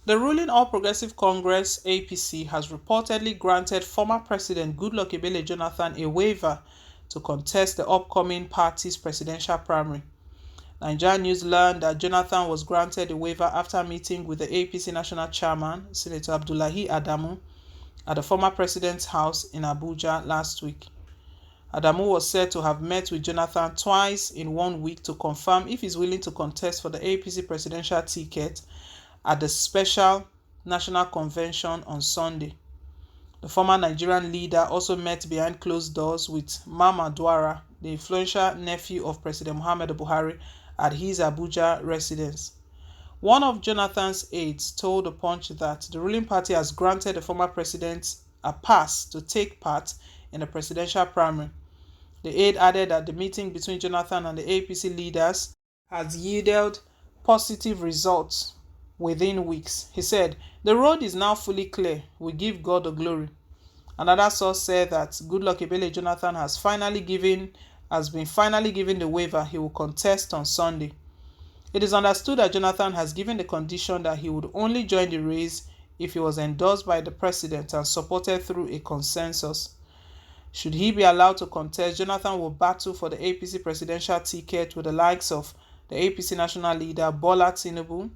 The ruling All Progressive Congress (APC) has reportedly granted former President Goodluck Ebele Jonathan a waiver to contest the upcoming party's presidential primary. Nigerian News learned that Jonathan was granted a waiver after meeting with the APC national chairman, Senator Abdullahi Adamu, at the former president's house in Abuja last week. Adamu was said to have met with Jonathan twice in 1 week to confirm if he's willing to contest for the APC presidential ticket at the special national convention on Sunday. The former Nigerian leader also met behind closed doors with Mama Dwara, the influential nephew of President Muhammadu Buhari, at his Abuja residence. One of Jonathan's aides told The Punch that the ruling party has granted the former president a pass to take part in the presidential primary. The aide added that the meeting between Jonathan and the APC leaders has yielded positive results within weeks. He said, "The road is now fully clear. We give God the glory." Another source said that Goodluck Ebele Jonathan has been finally given the waiver he will contest on Sunday. It is understood that Jonathan has given the condition that he would only join the race if he was endorsed by the president and supported through a consensus. Should he be allowed to contest, Jonathan will battle for the APC presidential ticket with the likes of the APC national leader Bola Tinubu,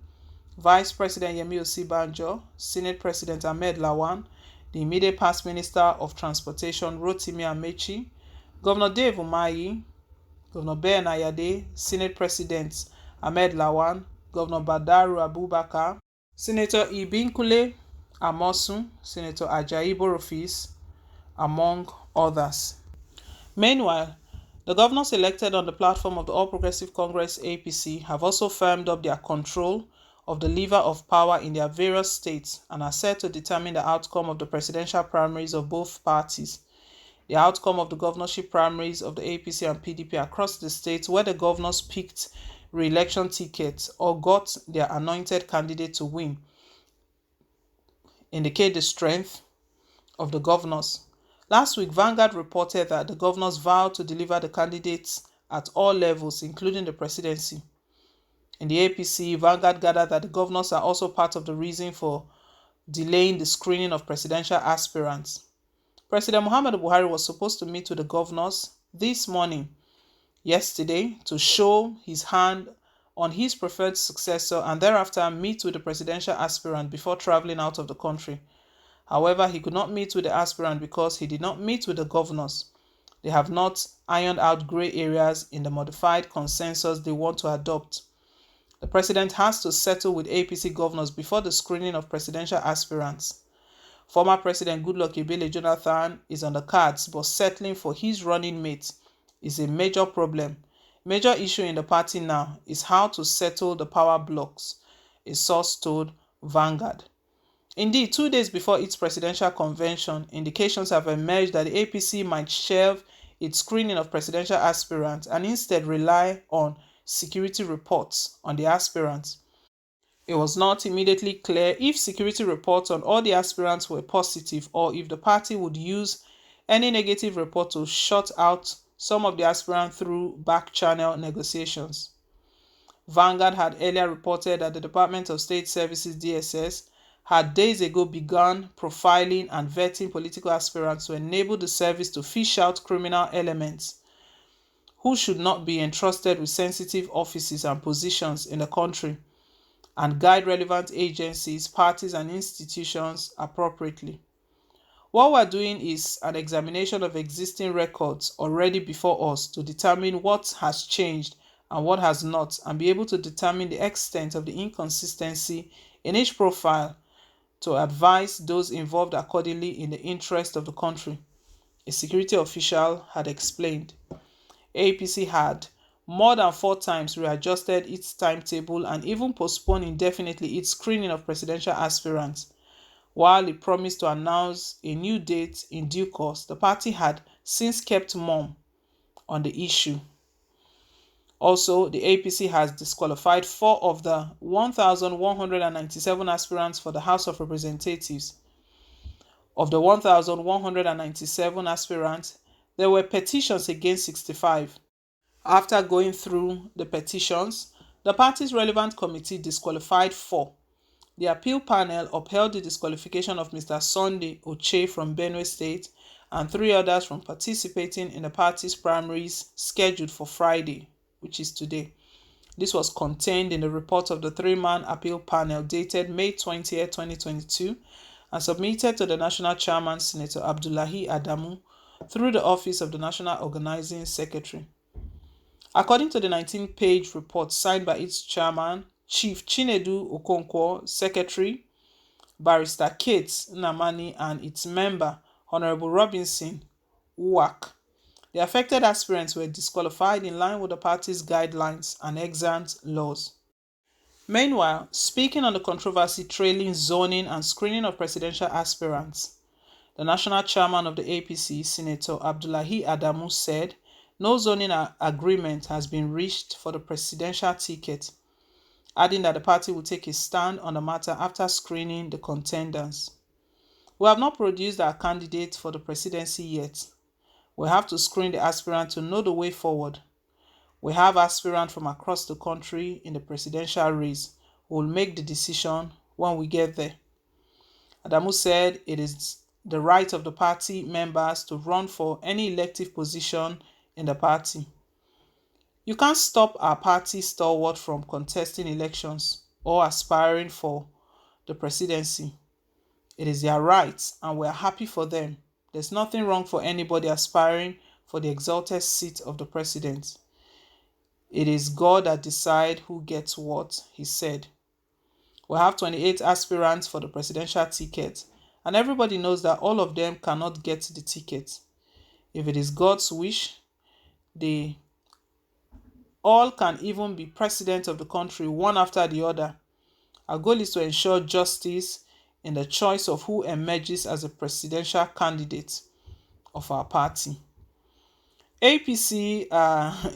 Vice President Yemi Osinbajo, Senate President Ahmed Lawan, the immediate past Minister of Transportation Rotimi Amechi, Governor Dave Umahi, Governor Ben Ayade, Senate President Ahmed Lawan, Governor Badaru Abubakar, Senator Ibinkule Amosun, Senator Ajayi Borofis, among others. Meanwhile, the governors elected on the platform of the All Progressive Congress (APC) have also firmed up their control of the lever of power in their various states and are set to determine the outcome of the presidential primaries of both parties. The outcome of the governorship primaries of the APC and PDP across the states where the governors picked re-election tickets or got their anointed candidate to win indicate the strength of the governors. Last week, Vanguard reported that the governors vowed to deliver the candidates at all levels, including the presidency. In the APC, Vanguard gathered that the governors are also part of the reason for delaying the screening of presidential aspirants. President Muhammadu Buhari was supposed to meet with the governors this morning, yesterday, to show his hand on his preferred successor and thereafter meet with the presidential aspirant before traveling out of the country. However, he could not meet with the aspirant because he did not meet with the governors. They have not ironed out grey areas in the modified consensus they want to adopt. The president has to settle with APC governors before the screening of presidential aspirants. Former President Goodluck Ebele Jonathan is on the cards, but settling for his running mate is a major problem. Major issue in the party now is how to settle the power blocks, a source told Vanguard. Indeed, 2 days before its presidential convention, indications have emerged that the APC might shelve its screening of presidential aspirants and instead rely on security reports on the aspirants. It was not immediately clear if security reports on all the aspirants were positive or if the party would use any negative report to shut out some of the aspirants through back-channel negotiations. Vanguard had earlier reported that the Department of State Services (DSS) had days ago begun profiling and vetting political aspirants to enable the service to fish out criminal elements who should not be entrusted with sensitive offices and positions in the country and guide relevant agencies, parties, and institutions appropriately. What we're doing is an examination of existing records already before us to determine what has changed and what has not, and be able to determine the extent of the inconsistency in each profile to advise those involved accordingly in the interest of the country, a security official had explained. APC had more than 4 times readjusted its timetable and even postponed indefinitely its screening of presidential aspirants. While it promised to announce a new date in due course, the party had since kept mum on the issue. Also, the APC has disqualified 4 of the 1,197 aspirants for the House of Representatives. Of the 1,197 aspirants, there were petitions against 65. After going through the petitions, the party's relevant committee disqualified 4, The appeal panel upheld the disqualification of Mr. Sunday Oche from Benue State and 3 others from participating in the party's primaries scheduled for Friday, which is today. This was contained in the report of the 3-man appeal panel dated May 20, 2022, and submitted to the National Chairman, Senator Abdullahi Adamu, through the Office of the National Organizing Secretary. According to the 19-page report signed by its chairman, Chief Chinedu Okonkwo, Secretary, Barrister Kate Nnamani, and its member, Honorable Robinson Uwak, the affected aspirants were disqualified in line with the party's guidelines and extant laws. Meanwhile, speaking on the controversy trailing zoning and screening of presidential aspirants, the national chairman of the APC, Senator Abdullahi Adamu, said no zoning agreement has been reached for the presidential ticket, adding that the party will take a stand on the matter after screening the contenders. We have not produced our candidate for the presidency yet. We have to screen the aspirant to know the way forward. We have aspirants from across the country in the presidential race who will make the decision when we get there. Adamu said it is the right of the party members to run for any elective position in the party. You can't stop our party stalwart from contesting elections or aspiring for the presidency. It is their right, and we are happy for them. There's nothing wrong for anybody aspiring for the exalted seat of the president. It is God that decides who gets what, he said. We have 28 aspirants for the presidential ticket, and everybody knows that all of them cannot get the ticket. If it is God's wish, they all can even be president of the country one after the other. Our goal is to ensure justice in the choice of who emerges as a presidential candidate of our party. APC,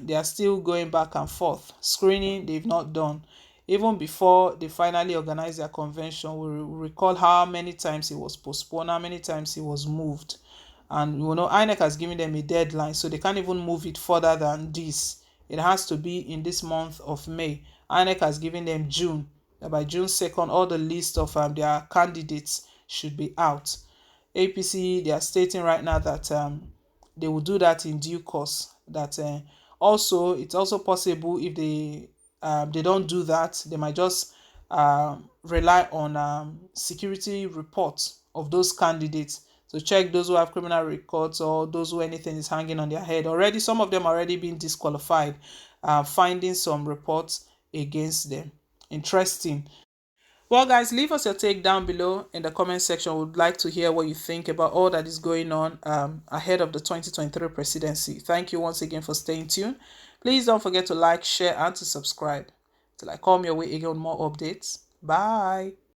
they are still going back and forth. Screening, they've not done. Even before they finally organized their convention, we recall how many times it was postponed, how many times it was moved. And INEC has given them a deadline, so they can't even move it further than this. It has to be in this month of May. INEC has given them June. By June 2nd, all the list of their candidates should be out. APC, they are stating right now that they will do that in due course. That also, it's also possible if they don't do that, they might just rely on security reports of those candidates to check those who have criminal records or those who anything is hanging on their head. Already, some of them already been disqualified, finding some reports against them. Interesting. Well, guys, leave us your take down below in the comment section. We'd like to hear what you think about all that is going on ahead of the 2023 presidency. Thank you once again for staying tuned. Please don't forget to like, share, and to subscribe. Till I come your way again with more updates. Bye.